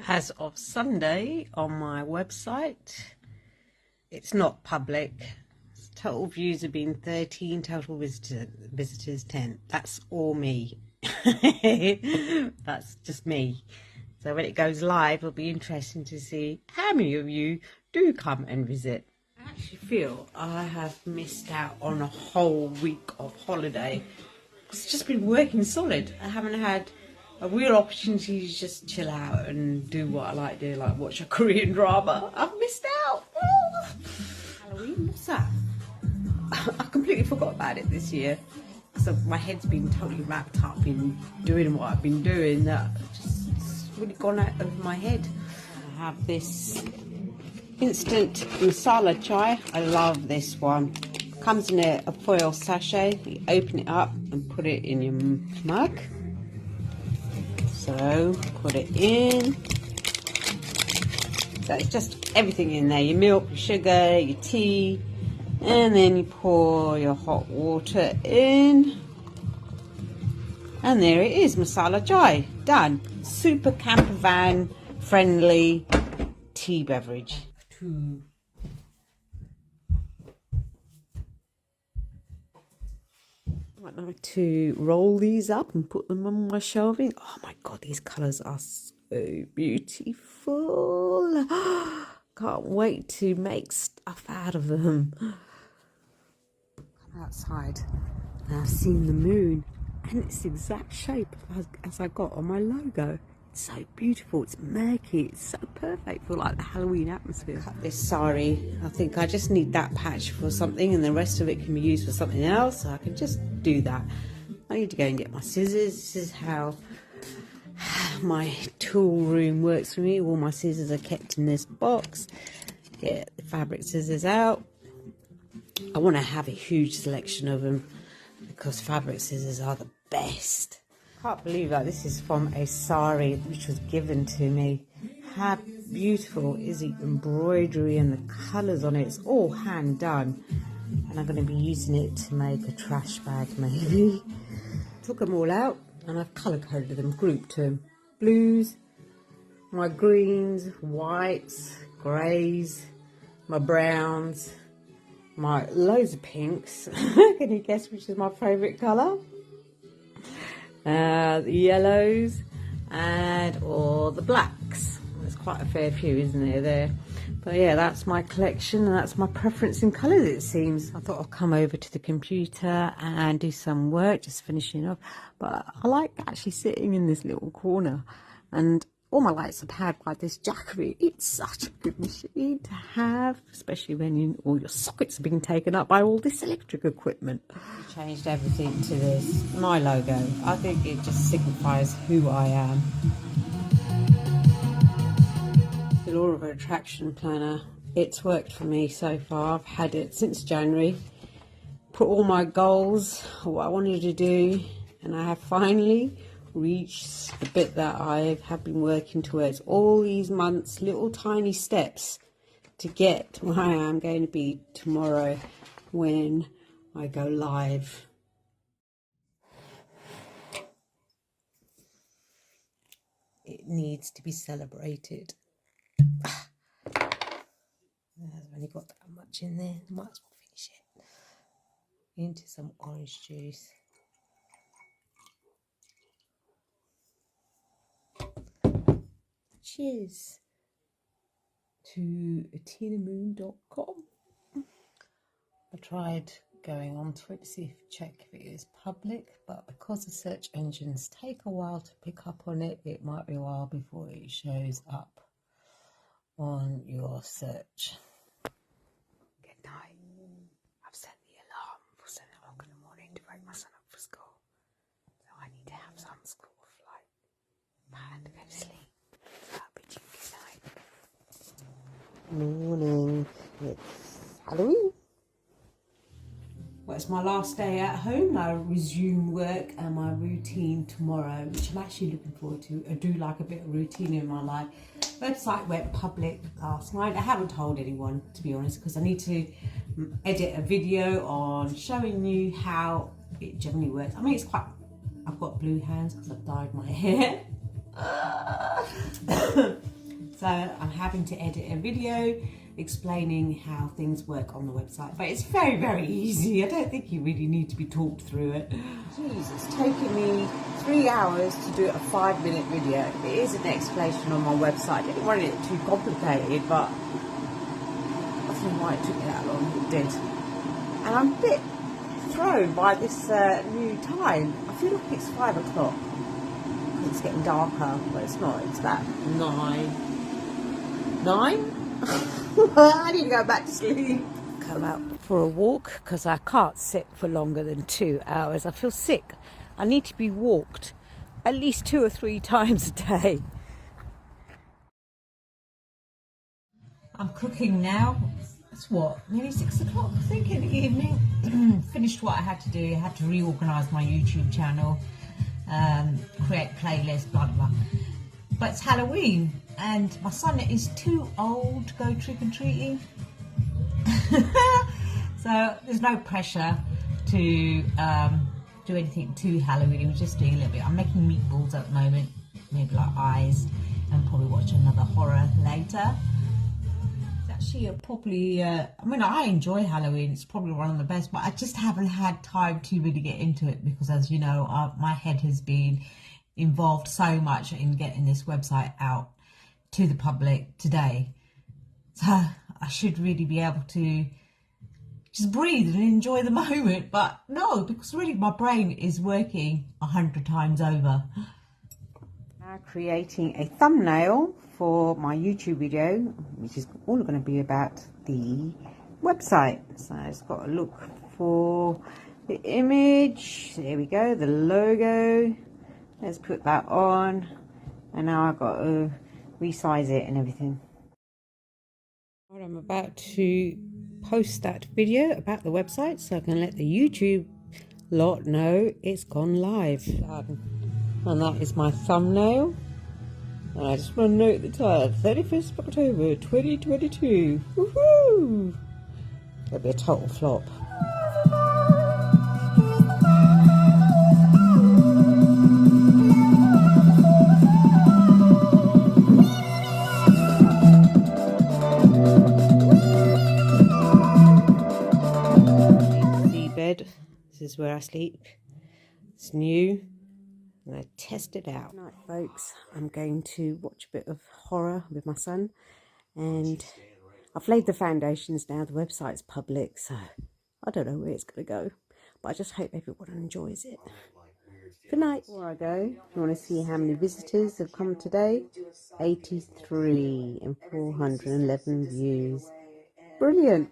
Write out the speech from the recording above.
As of Sunday on my website, it's not public. Total views have been 13, total visitors 10. That's all me. That's just me. So when it goes live, it'll be interesting to see how many of you do come and visit. I actually feel I have missed out on a whole week of holiday. It's just been working solid. I haven't had a real opportunity to just chill out and do what I like to do, like watch a Korean drama. I've missed out. Oh. Halloween, what's that? I completely forgot about it this year. So my head's been totally wrapped up in doing what I've been doing. That it's really gone out of my head. I have this instant masala chai. I love this one. Comes in a foil sachet. You open it up and put it in your mug. So put it in. So it's just everything in there. Your milk, your sugar, your tea. And then you pour your hot water in. And there it is, masala chai. Done. Super campervan friendly tea beverage. Right now to roll these up and put them on my shelving. Oh my god, these colours are so beautiful. Can't wait to make stuff out of them. Outside and I've seen the moon and it's the exact shape as I got on my logo. It's so beautiful, it's murky, it's so perfect for like the Halloween atmosphere. Cut this sari. I think I just need that patch for something and the rest of it can be used for something else, so I can just do that. I need to go and get my scissors. This is how my tool room works for me. All my scissors are kept in this box. Get the fabric scissors out. I want to have a huge selection of them because fabric scissors are the best. Can't believe that this is from a sari which was given to me. How beautiful is the embroidery and the colours on it. It's all hand done. And I'm going to be using it to make a trash bag maybe. Took them all out and I've colour coded them, grouped them. Blues, my greens, whites, greys, my browns, my loads of pinks. Can you guess which is my favourite colour? The yellows and all the blacks. There's quite a fair few, isn't there? But yeah, that's my collection and that's my preference in colours, it seems. I thought I'll come over to the computer and do some work, just finishing up. But I like actually sitting in this little corner, and all my lights are powered by this Jackery. It's such a good machine to have, especially when all your sockets are being taken up by all this electric equipment. I changed everything to this, my logo. I think it just signifies who I am. The Law of Attraction Planner. It's worked for me so far. I've had it since January. Put all my goals, what I wanted to do, and I have finally reached the bit that I have been working towards all these months, little tiny steps to get to where I am going to be tomorrow when I go live. It needs to be celebrated. I've only got that much in there, might as well finish it. Into some orange juice. Cheers to tinamoon.com. I tried going onto it to see check if it is public, but because the search engines take a while to pick up on it, it might be a while before it shows up on your search. Good night. I've set the alarm for 7 o'clock in the morning to wake my son up for school, so I need to have some sort of like plan to go to sleep. Morning, it's Halloween. Well, it's my last day at home. I resume work and my routine tomorrow, which I'm actually looking forward to. I do like a bit of routine in my life. Website went public last night. I haven't told anyone, to be honest, because I need to edit a video on showing you how it generally works. I mean, it's quite, I've got blue hands because I've dyed my hair. So I'm having to edit a video explaining how things work on the website. But it's very, very easy. I don't think you really need to be talked through it. Jeez, it's taken me 3 hours to do a 5-minute video. It is an explanation on my website. I didn't want it too complicated, but I don't know why it took me that long. It did. And I'm a bit thrown by this new time. I feel like it's 5 o'clock. It's getting darker, but it's not. It's about 9. 9? I need to go back to sleep. Come out for a walk because I can't sit for longer than 2 hours. I feel sick. I need to be walked at least 2 or 3 times a day. I'm cooking now. It's what, nearly 6 o'clock, I think, in the evening. Finished what I had to do. I had to reorganise my YouTube channel, create playlists, blah blah. But it's Halloween and my son is too old to go trick-or-treating. So there's no pressure to do anything too Halloween. We're just doing a little bit. I'm making meatballs at the moment, maybe like eyes, and probably watch another horror later. It's actually a probably, I mean, I enjoy Halloween. It's probably one of the best, but I just haven't had time to really get into it because, as you know, my head has been involved so much in getting this website out to the public today. So I should really be able to just breathe and enjoy the moment, but no, because really my brain is working 100 times over. Now creating a thumbnail for my YouTube video, which is all going to be about the website. So it's got to look for the image. There we go, the logo. Let's put that on, and now I've got to resize it and everything. I'm about to post that video about the website so I can let the YouTube lot know it's gone live. And that is my thumbnail. And I just want to note the time, 31st of October 2022. Woohoo! It'll be a total flop. Bed. This is where I sleep. It's new. I'm going to test it out. Good night, folks. I'm going to watch a bit of horror with my son, and I've laid the foundations now. The website's public, so I don't know where it's going to go, but I just hope everyone enjoys it. Good night. Before I go, you want to see how many visitors have come today? 83 and 411 views. Brilliant.